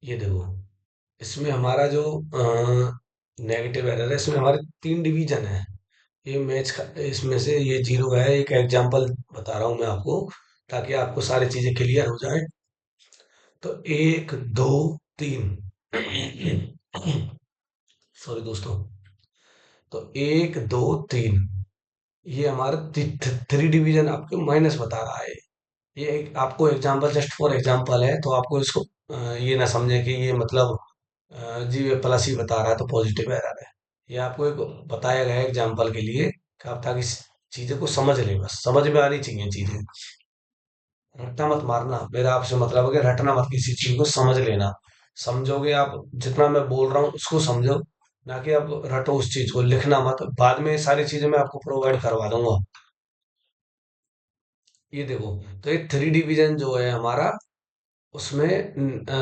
ये देखो, इसमें हमारा जो नेगेटिव एरर है, इसमें हमारे तीन डिवीजन है। ये मैच इसमें से ये जीरो है, एक एग्जांपल बता रहा हूं मैं आपको, ताकि आपको सारी चीजें क्लियर हो जाए। तो एक, दो, तीन। सॉरी दोस्तों। तो एक, दो, तीन, ये हमारा थ्री डिवीजन आपको माइनस बता रहा है। ये एक आपको एग्जांपल, जस्ट फॉर एग्जांपल है, तो आपको इसको ये ना समझे कि ये मतलब जी ये प्लस ही बता रहा है तो पॉजिटिव एरर है। ये आपको एक बताया गया है एग्जांपल के लिए, कि आप ताकि इस चीजें को समझ लें, बस समझ में आनी चाहिए चीजें। रट्टा मत मारना, मेरा आपसे मतलब है कि रटना मत किसी चीज को, समझ लेना। समझोगे आप, जितना मैं बोल रहा हूँ उसको समझो, ना कि आप रटो उस चीज को, लिखना मत। बाद में ये सारी चीजें मैं आपको प्रोवाइड करवा दूंगा। ये देखो, तो ये थ्री डिवीजन जो है हमारा, उसमें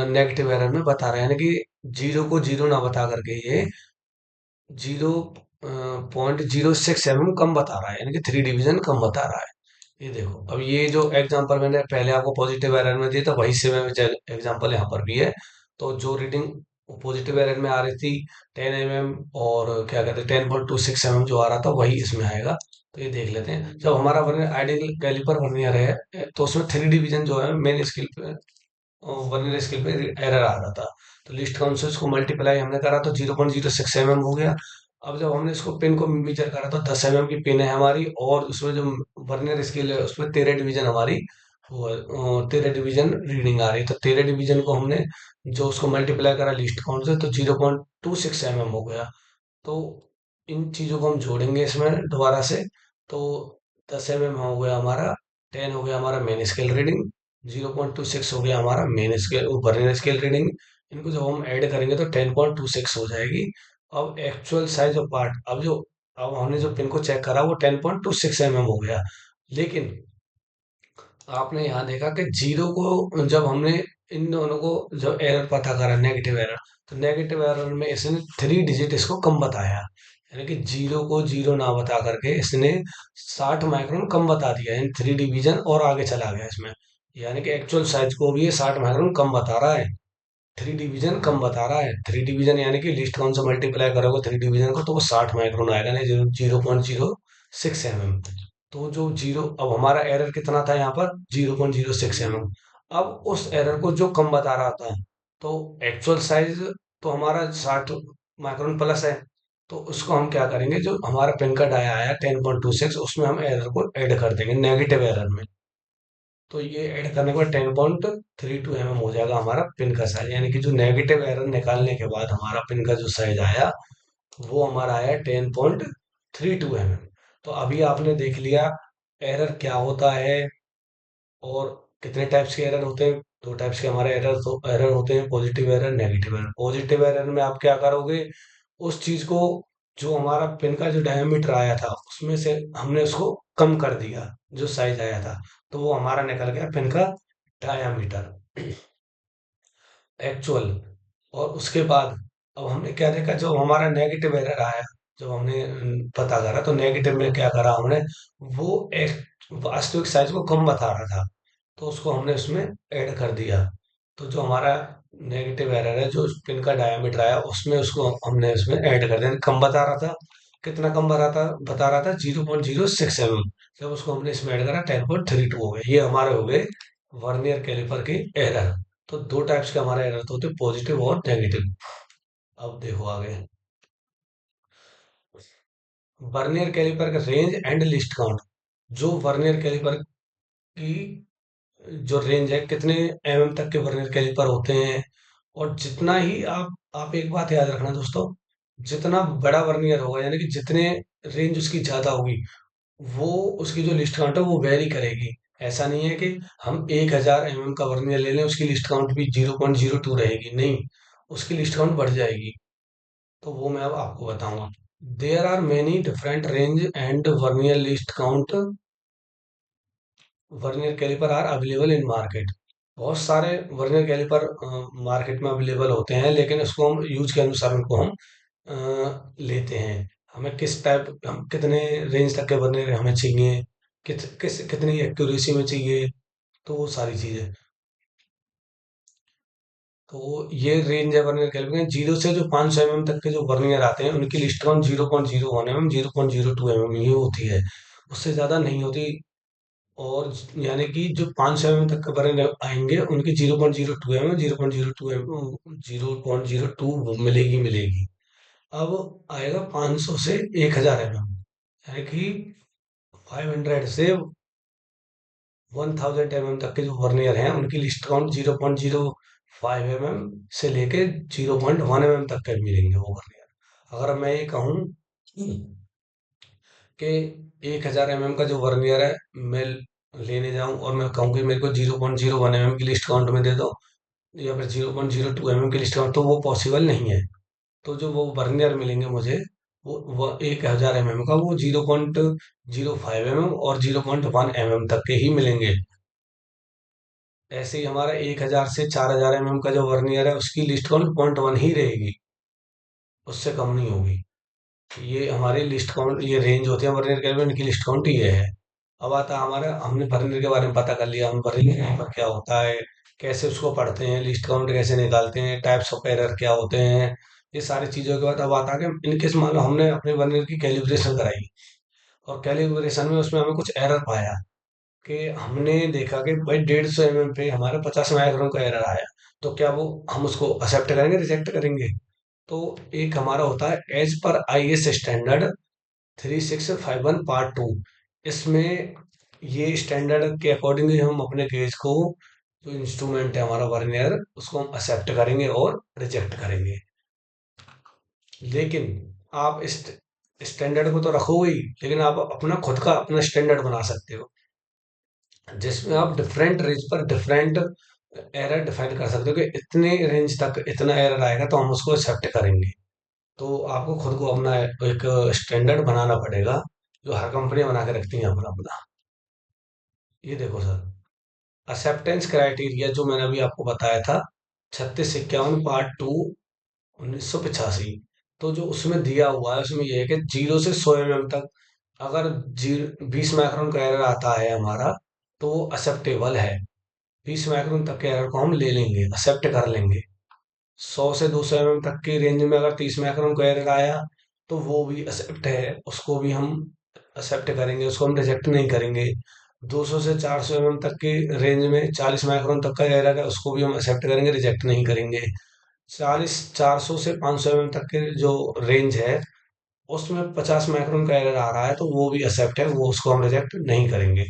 नेगेटिव एरर में बता रहे हैं, यानी कि जीरो को जीरो ना बता करके ये 0.06 कम बता रहा है, यानी कि थ्री डिवीजन कम बता रहा है। ये देखो, अब ये जो एग्जांपल मैंने पहले आपको पॉजिटिव एरर में दिया था, वही सेम एग्जांपल यहाँ पर भी है। तो जो रीडिंग पॉजिटिव एरर में आ रही थी 10 mm, और क्या कहते हैं 10.26 mm जो आ रहा था, वही इसमें आएगा। तो ये देख लेते हैं, जब हमारा वर्नियर आइडियल कैलिपर वर्नियर है, तो उसमें थ्री डिवीजन जो है मेन स्केल पे, वर्नियर स्केल पे एरर आ रहा था। तो लिस्ट काउंट से उसको मल्टीप्लाई हमने करा तो 0.06 mm हो गया। अब जब हमने इसको पिन को मेजर करा तो 10 mm की पिन है हमारी, और उसमें जो वर्नियर स्केल है उसमें 13 डिवीजन हमारी, वो 13 डिवीजन रीडिंग आ रही है। तो 13 डिवीजन को हमने जो उसको मल्टीप्लाई करा लिस्ट काउंट से, तो 0.26 mm हो गया। तो इन चीजों को हम जोड़ेंगे इसमें दोबारा से। तो 10 mm हो गया हमारा, 10 हो गया हमारा मेन स्केल रीडिंग, 0.26 हो गया हमारा main scale vernier scale reading. इनको जब हम ऐड करेंगे तो 10.26 हो जाएगी। अब एक्चुअल साइज ऑफ पार्ट, अब हमने जो पिन को चेक करा वो 10.26 mm हो गया। लेकिन आपने यहाँ देखा कि जीरो को जब हमने इन दोनों को जब एरर पता करा, नेगेटिव एरर, तो नेगेटिव एरर में इसने थ्री डिजिट इसको कम बताया, यानी कि जीरो को जीरो ना बता करके इसने 60 माइक्रोन कम बता दिया, यानी थ्री डिवीजन और आगे चला गया इसमें। यानी कि एक्चुअल साइज को भी ये 60 माइक्रोन कम बता रहा है, थ्री डिवीजन कम बता रहा है। थ्री डिवीजन यानी कि लिस्ट काउंट से मल्टीप्लाई करोगे थ्री डिवीजन को, तो वो 60 माइक्रोन आएगा, नहीं 0.06 mm। तो जो जीरो, अब हमारा एरर कितना था यहाँ पर, 0.06 mm। अब उस एरर को जो कम बता रहा था, तो एक्चुअल साइज तो हमारा 60 माइक्रोन प्लस है। तो उसको हम क्या करेंगे, जो हमारा पिन का डाया आया 10.26, उसमें हम एरर को ऐड कर देंगे नेगेटिव एरर में। तो ये ऐड करने के बाद 10.32 mm हो जाएगा हमारा पिन का साइज, यानी कि जो नेगेटिव एरर निकालने के बाद हमारा पिन का जो साइज आया, वो हमारा आया 10.32 mm। तो अभी आपने देख लिया एरर क्या होता है, और कितने टाइप्स के एरर होते हैं। दो टाइप्स के हमारे एरर होते हैं, positive error, negative error. Positive error में आप क्या करोगे, उस चीज को, जो हमारा पिन का जो डायमीटर आया था उसमें से हमने उसको कम कर दिया, जो साइज आया था, तो वो हमारा निकल गया पिन का डायामीटर एक्चुअल। और उसके बाद अब हमने क्या देखा, जो हमारा नेगेटिव एरर आया, जब हमने पता करा, तो नेगेटिव में क्या करा हमने, वो एक वास्तविक साइज को कम बता रहा था, तो उसको हमने उसमें ऐड कर दिया। तो जो हमारा नेगेटिव एरर है, जो पिन का डायमीटर आया उसमें, उसको हमने उसमें ऐड कर दिया, कम बता रहा था। कितना कम बता रहा था 0.06 mm। जब उसको हमने इसमें ऐड करा 10.32 हो गए। ये हमारे हो गए वर्नियर कैलिपर के एरर। तो दो टाइप्स के हमारे एरर होते हैं, पॉजिटिव और नेगेटिव। अब देखो आगे, वर्नियर कैलिपर का रेंज एंड लिस्ट काउंट। जो वर्नियर कैलिपर की जो रेंज है, कितने एमएम तक के वर्नियर कैलिपर होते हैं, और जितना ही आप एक बात याद रखना दोस्तों, जितना बड़ा वर्नियर होगा, यानी कि जितने रेंज उसकी ज्यादा होगी, वो उसकी जो लिस्ट काउंट है वो वेरी करेगी। ऐसा नहीं है कि हम 1000 mm का वर्नियर ले लें, उसकी लिस्ट काउंट भी 0.02 रहेगी, नहीं, उसकी लिस्ट काउंट बढ़ जाएगी। तो वो मैं अब आपको बताऊंगा। There are many different range and vernier least count vernier calliper are available in market. बहुत सारे वर्नियर कैलिपर मार्केट में अवेलेबल होते हैं, लेकिन उसको हम यूज के अनुसार उनको हम लेते हैं। हमें किस टाइप, हम कितने रेंज तक के वर्नियर हमें चाहिए, कितनी एक्यूरेसी में चाहिए, तो वो सारी चीजें। तो ये रेंज है वर्नियर कैलिपर में। 0 से जो 500 mm तक के जो वर्नियर आते हैं उनकी लिस्ट काउंट 0.01 mm, 0.02 mm ये होती है, उससे ज्यादा नहीं होती। और यानी कि जो 500 mm तक के वर्नियर आएंगे उनकी 0.02 mm, 0.02 mm, 0.02 मिलेगी मिलेगी। अब आएगा 500 से 1000 mm, यानी कि 500 से 1000 mm तक के जो वर्नियर हैं उनकी लिस्ट काउंट 0.05 mm से लेके 0.1 mm तक के मिलेंगे वो वर्नियर। अगर मैं ये कहूँ कि 1000 mm का जो वर्नियर है मैं लेने जाऊं और मैं कहूँ कि मेरे को 0.01 mm की लिस्ट काउंट में दे दो, या फिर 0.02 mm की लिस्ट काउंट, तो वो पॉसिबल नहीं है। तो जो वो वर्नियर मिलेंगे मुझे, वो 1000 mm का वो 0.05 mm और 0.1 mm तक के ही मिलेंगे। ऐसे ही हमारा 1000 से 4000 mm का जो वर्नियर है उसकी लिस्ट काउंट 0.1 ही रहेगी, उससे कम नहीं होगी। ये हमारी लिस्ट काउंट, ये रेंज होती है वर्नियर कैलिपर, इनकी लिस्ट काउंट ये है। अब आता है हमारा, हमने वर्नियर के बारे में पता कर लिया, हम वर्नियर कैलिपर क्या होता है, कैसे उसको पढ़ते हैं, लिस्ट काउंट कैसे निकालते हैं, टाइप्स ऑफ एरर क्या होते हैं, ये सारी चीजों के बाद अब आता है कि इनकेस मान लो हमने अपने वर्नियर की कैलिब्रेशन कराई और कैलिब्रेशन में उसमें हमें कुछ एरर पाया, कि हमने देखा कि भाई 150 mm पे हमारा 50 माइक्रोन का एरर आया, तो क्या वो हम उसको एक्सेप्ट करेंगे, रिजेक्ट करेंगे? तो एक हमारा होता है as per IS standard 3651 part 2। इसमें ये स्टैंडर्ड के अकॉर्डिंग हम अपने गेज को, जो इंस्ट्रूमेंट है हमारा वर्नियर, उसको हम एक्सेप्ट करेंगे और रिजेक्ट करेंगे। लेकिन आप इस स्टैंडर्ड को तो रखोगे ही, लेकिन आप अपना खुद का अपना स्टैंडर्ड बना सकते हो, जिसमें आप डिफरेंट रेंज पर डिफरेंट एरर डिफाइन कर सकते हो, कि इतने रेंज तक इतना एरर आएगा तो हम उसको एक्सेप्ट करेंगे। तो आपको खुद को अपना एक स्टैंडर्ड बनाना पड़ेगा, जो हर कंपनी बना के रखती है अपना अपना। ये देखो सर, एक्सेप्टेंस क्राइटेरिया जो मैंने अभी आपको बताया था, 3651 पार्ट 2 1985, तो जो उसमें दिया हुआ है उसमें यह है कि 0 से 100 mm तक अगर 20 माइक्रोन का एरर आता है हमारा, तो वो एक्सेप्टेबल है। 20 माइक्रोन तक के एरर को हम ले लेंगे, एक्सेप्ट कर लेंगे। 100 से 200 mm तक की रेंज में अगर 30 माइक्रोन का एरर आया, तो वो भी एक्सेप्ट है, उसको भी हम एक्सेप्ट करेंगे, उसको हम रिजेक्ट नहीं करेंगे। 200 से 400 mm तक की रेंज में 40 माइक्रोन तक का एरर है, उसको भी हम एक्सेप्ट करेंगे, रिजेक्ट नहीं करेंगे। 400 से 500 mm तक के जो रेंज है उसमें 50 माइक्रोन का एरर आ रहा है, तो वो भी एक्सेप्ट है, वो उसको हम रिजेक्ट नहीं करेंगे।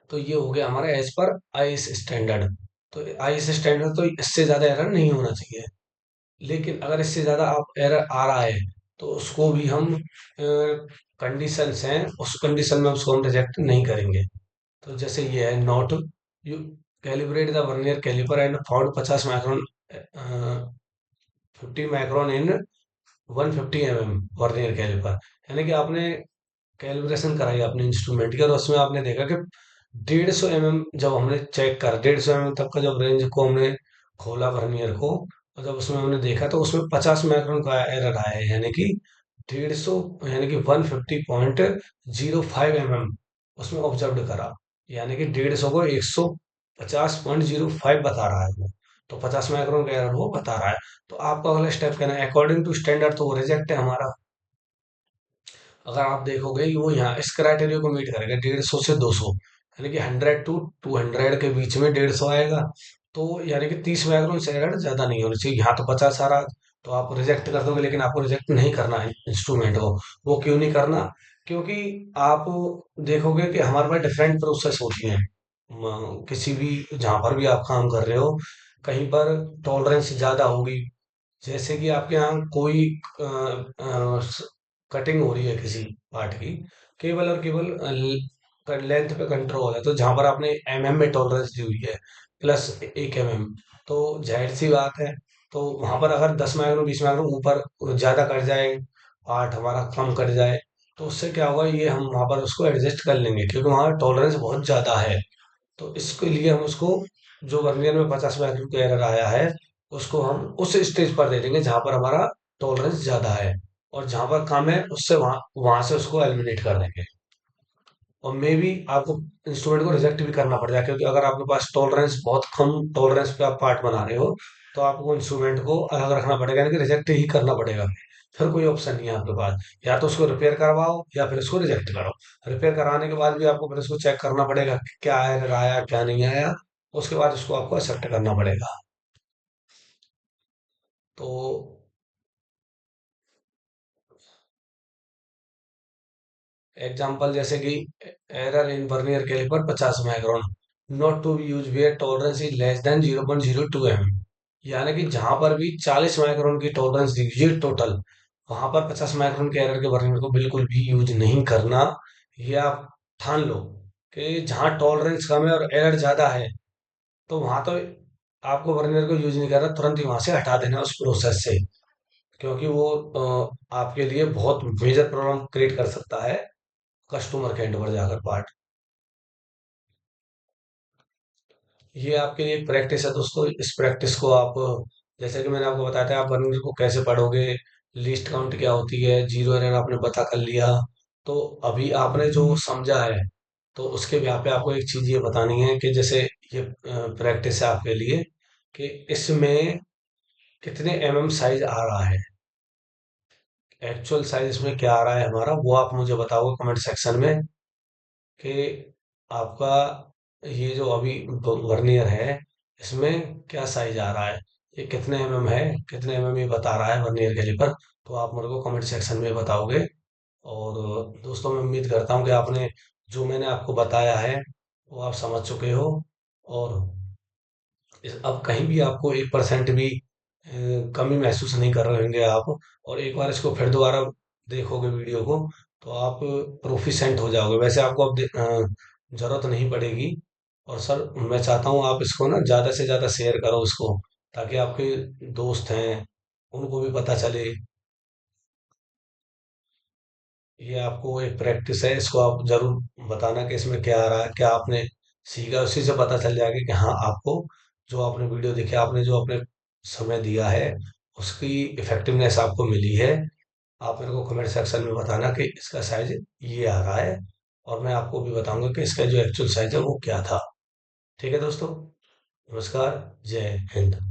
तो ये हो गया हमारा एज पर आईएस स्टैंडर्ड। तो आईएस स्टैंडर्ड तो इससे ज्यादा एरर नहीं होना चाहिए, लेकिन अगर इससे ज्यादा आप एरर आ रहा है तो उसको भी हम, कंडीशंस हैं, उस कंडीशन में उसको हम रिजेक्ट नहीं करेंगे। तो जैसे ये है, not you calibrate the vernier calliper and found 50 micron, 50 micron in 150 mm vernier calliper. यानी कि आपने कैलिब्रेशन कराई अपने इंस्ट्रूमेंट की और उसमें आपने देखा कि 150 mm, जब हमने चेक करा 150 mm तक का, जब रेंज को हमने खोला वर्नियर को, और जब उसमें हमने देखा तो उसमें 50 माइक्रोन का एरर आया है, यानी कि 150, यानी कि 150.05 mm उसमें ऑब्जर्व करा, यानी कि 150 को 150.05 बता रहा है वो, तो 50 माइक्रोन का एरर वो बता रहा है। तो आपका अगला स्टेप कहना है अकॉर्डिंग टू स्टैंडर्ड, तो वो रिजेक्ट है हमारा। अगर आप देखोगे कि वो यहाँ इस क्राइटेरिया को मीट करेगा 150 से 200, यानी कि 100 to 200 के बीच में 150 आएगा, तो यानी कि 30 माइक्रोन से एरर ज्यादा नहीं होनी चाहिए। यहाँ तो 50 आ रहा, तो आप रिजेक्ट कर दोगे, लेकिन आपको रिजेक्ट नहीं करना है इंस्ट्रूमेंट को। वो क्यों नहीं करना? क्योंकि आप देखोगे कि हमारे पास डिफरेंट प्रोसेस होती हैं, किसी भी जहां पर भी आप काम कर रहे हो, कहीं पर टॉलरेंस ज्यादा होगी। जैसे कि आपके यहाँ कोई कटिंग हो रही है किसी पार्ट की, केवल और केवल लेंथ पे कंट्रोल है, तो जहां पर आपने में टॉलरेंस दी हुई है प्लस 1 mm, तो जाहिर सी बात है, तो वहां पर अगर 10 माइक्रोन 20 माइक्रोन ऊपर ज्यादा कट जाए, पार्ट हमारा कम कट जाए, तो उससे क्या होगा, ये हम वहां पर उसको एडजस्ट कर लेंगे, क्योंकि वहां टॉलरेंस बहुत ज्यादा है। तो इसके लिए हम उसको, जो वर्नियर में 50 माइक्रोन का एरर आया है, उसको हम उस स्टेज पर दे देंगे जहां पर हमारा टॉलरेंस ज्यादा है, और जहां पर कम है उससे वहां वहां से उसको एलिमिनेट कर देंगे। और मे भी आपको इंस्ट्रूमेंट को रिजेक्ट भी करना पड़ जाए, क्योंकि अगर आपके पास टॉलरेंस बहुत कम टॉलरेंस पे आप पार्ट बना रहे हो, तो आपको इंस्ट्रूमेंट को अलग रखना पड़ेगा, यानी कि रिजेक्ट ही करना पड़ेगा। फिर कोई ऑप्शन नहीं है आपके पास, या तो उसको रिपेयर करवाओ या फिर उसको रिजेक्ट करो। रिपेयर कराने के बाद भी आपको फिर उसको चेक करना पड़ेगा कि क्या एरर आया क्या नहीं आया, उसके बाद उसको आपको एक्सेप्ट करना पड़ेगा। तो एग्जाम्पल जैसे कि error in vernier calliper 50 micron, not to be use where tolerance is less than 0.02 mm। यानी कि जहां पर भी 40 माइक्रोन की टॉलरेंस दीजिए टोटल, वहां पर 50 माइक्रोन के एरर के वर्नियर को बिल्कुल भी यूज नहीं करना। ये आप ठान लो कि जहां टॉलरेंस कम है और एरर ज्यादा है, तो वहां तो आपको वर्नियर को यूज नहीं करना, तुरंत ही वहां से हटा देना उस प्रोसेस से। क्योंकि वो आपके लिए बहुत मेजर प्रॉब्लम क्रिएट कर सकता है कस्टमर के एंड पर जाकर पार्ट। ये आपके लिए एक प्रैक्टिस है दोस्तों, इस प्रैक्टिस को आप, जैसे कि मैंने आपको बताया था, आप वर्नियर को कैसे पढ़ोगे, लीस्ट काउंट क्या होती है, जीरो एरर आपने पता कर लिया। तो अभी आपने जो समझा है, तो उसके यहाँ पे आपको एक चीज ये बतानी है कि जैसे ये प्रैक्टिस है आपके लिए, कि इसमें कितने साइज आ रहा है, एक्चुअल साइज इसमें क्या आ रहा है हमारा, वो आप मुझे बताओगे कमेंट सेक्शन में, कि आपका ये जो अभी वर्नियर है, इसमें क्या साइज आ रहा है, ये कितने है, कितने ये बता रहा है वर्नियर कैलिपर। तो आप मेरे को कमेंट सेक्शन में बताओगे। और दोस्तों, मैं उम्मीद करता हूँ कि आपने, जो मैंने आपको बताया है, वो आप समझ चुके हो। और अब कहीं भी आपको 1% भी कमी महसूस नहीं कर रहे होंगे आप, और एक बार इसको फिर दोबारा देखोगे वीडियो को, तो आप प्रोफिशेंट हो जाओगे। वैसे आपको अब जरूरत नहीं पड़ेगी। और सर, मैं चाहता हूँ आप इसको ना ज़्यादा से ज़्यादा शेयर करो इसको, ताकि आपके दोस्त हैं उनको भी पता चले। ये आपको एक प्रैक्टिस है, इसको आप जरूर बताना कि इसमें क्या आ रहा है, क्या आपने सीखा, उसी से पता चल जाएगा कि हाँ, आपको जो आपने वीडियो देखी, आपने जो अपने समय दिया है, उसकी इफेक्टिवनेस आपको मिली है। आप मेरे को कमेंट सेक्शन में बताना कि इसका साइज ये आ रहा है, और मैं आपको भी बताऊंगा कि इसका जो एक्चुअल साइज है वो क्या था। ठीक है दोस्तों, नमस्कार, जय हिंद।